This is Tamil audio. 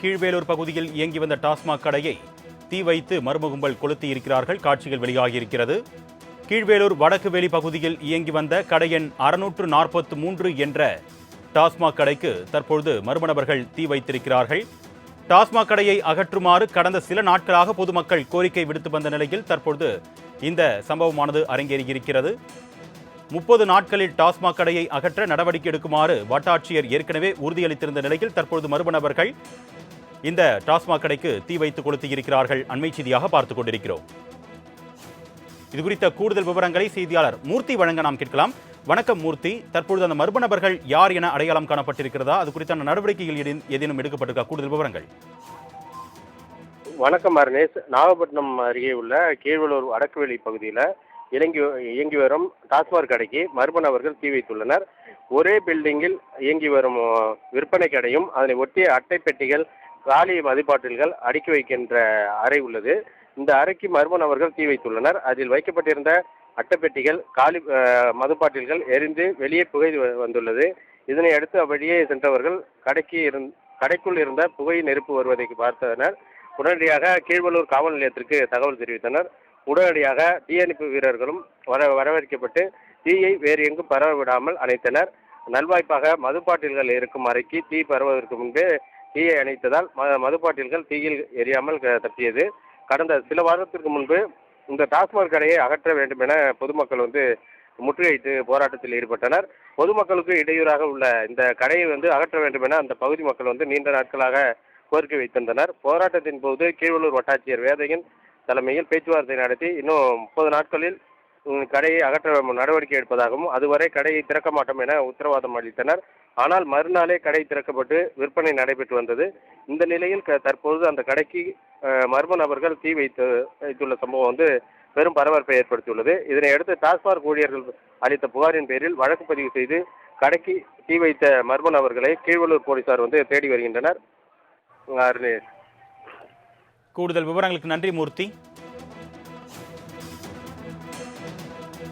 கீழ்வேலூர் பகுதியில் இயங்கி வந்த டாஸ்மாக் கடையை தீ வைத்து மர்ம கும்பல் கொளுத்தியிருக்கிறார்கள். காட்சிகள் வெளியாகியிருக்கிறது. கீழ்வேலூர் வடக்கு வேலி பகுதியில் இயங்கி வந்த கடை எண் 643 என்ற டாஸ்மாக் கடைக்கு தற்பொழுது மர்ம நபர்கள் தீ வைத்திருக்கிறார்கள். டாஸ்மாக் கடையை அகற்றுமாறு கடந்த சில நாட்களாக பொதுமக்கள் கோரிக்கை விடுத்து வந்த நிலையில் தற்பொழுது இந்த சம்பவமானது அரங்கேறியிருக்கிறது. 30 நாட்களில் டாஸ்மாக் கடையை அகற்ற நடவடிக்கை எடுக்குமாறு வட்டாட்சியர் ஏற்கனவே உறுதியளித்திருந்த நிலையில் தற்பொழுது மர்ம நபர்கள் இந்த டாஸ்மாக் கடைக்கு தீ வைத்து கொளுத்தியிருக்கிறார்கள். அண்மை செய்தியாக பார்த்துக் கொண்டிருக்கிறோம். இதுகுறித்த கூடுதல் விவரங்களை செய்தியாளர் மூர்த்தி வழங்க நாம் கேட்கலாம். வணக்கம் மூர்த்தி, தற்பொழுது அந்த மர்ம நபர்கள் யார் என அடையாளம் காணப்பட்டிருக்கிறதா? அது குறித்தான நடவடிக்கைகள் ஏதேனும் எடுக்கப்பட்டிருக்கா? கூடுதல் விவரங்கள். வணக்கம் அருணேஷ். நாகப்பட்டினம் அருகே உள்ள கீழ்வேலூர் வடக்குவேலி பகுதியில் இயங்கி வரும் டாஸ்மாக் கடைக்கு மர்ம நபர்கள் தீ வைத்துள்ளனர். ஒரே பில்டிங்கில் இயங்கி வரும் விற்பனை கடையும் அதனை ஒட்டிய அட்டை பெட்டிகள், காலி மதுபாட்டில்கள் அடுக்கி வைக்கின்ற அறை உள்ளது. இந்த அறைக்கு மர்ம நபர்கள் தீ வைத்துள்ளனர். அதில் வைக்கப்பட்டிருந்த அட்டைப்பெட்டிகள், காலி மதுபாட்டில்கள் எரிந்து வெளியே புகை வந்துள்ளது. இதனை அடுத்து அவ்வழியே சென்றவர்கள் கடைக்குள் இருந்த புகை நெருப்பு வருவதை பார்த்தனர். உடனடியாக கீழ்வேலூர் காவல் நிலையத்திற்கு தகவல் தெரிவித்தனர். உடனடியாக தீயணைப்பு வீரர்களும் வரவேற்கப்பட்டு தீயை வேறு எங்கும் பரவ விடாமல் அணைத்தனர். நல்வாய்ப்பாக மதுபாட்டில்கள் இருக்கும் அறைக்கு தீ பரவுவதற்கு முன்பே தீயை அணைத்ததால் மதுபாட்டில்கள் தீயில் எரியாமல் தப்பியது. கடந்த சில வாரத்திற்கு முன்பு இந்த டாஸ்மாக் கடையை அகற்ற வேண்டும் என பொதுமக்கள் முற்றுகையிட்டு போராட்டத்தில் ஈடுபட்டனர். பொதுமக்களுக்கு இடையூறாக உள்ள இந்த கடையை அகற்ற வேண்டும் என அந்த பகுதி மக்கள் நீண்ட நாட்களாக கோரிக்கை வைத்திருந்தனர். போராட்டத்தின் போது கீழ்வேலூர் வட்டாட்சியர் வேதையன் தலைமையில் பேச்சுவார்த்தை நடத்தி இன்னும் 30 நாட்களில் கடையை அகற்ற நடவடிக்கை எடுப்பதாகவும் அதுவரை கடையை திறக்க மாட்டோம் என உத்தரவாதம் அளித்தனர். ஆனால் மறுநாளே கடை திறக்கப்பட்டு விற்பனை நடைபெற்று வந்தது. இந்த நிலையில் தற்போது அந்த கடைக்கு மர்ம நபர்கள் தீ வைத்துள்ள சம்பவம் பெரும் பரபரப்பை ஏற்படுத்தியுள்ளது. இதனையடுத்து டாஸ்மாக் ஊழியர்கள் அளித்த புகாரின் பேரில் வழக்கு பதிவு செய்து கடைக்கு தீ வைத்த மர்ம நபர்களை கீழ்வேலூர் போலீசார் தேடி வருகின்றனர். கூடுதல் விவரங்களுக்கு நன்றி மூர்த்தி.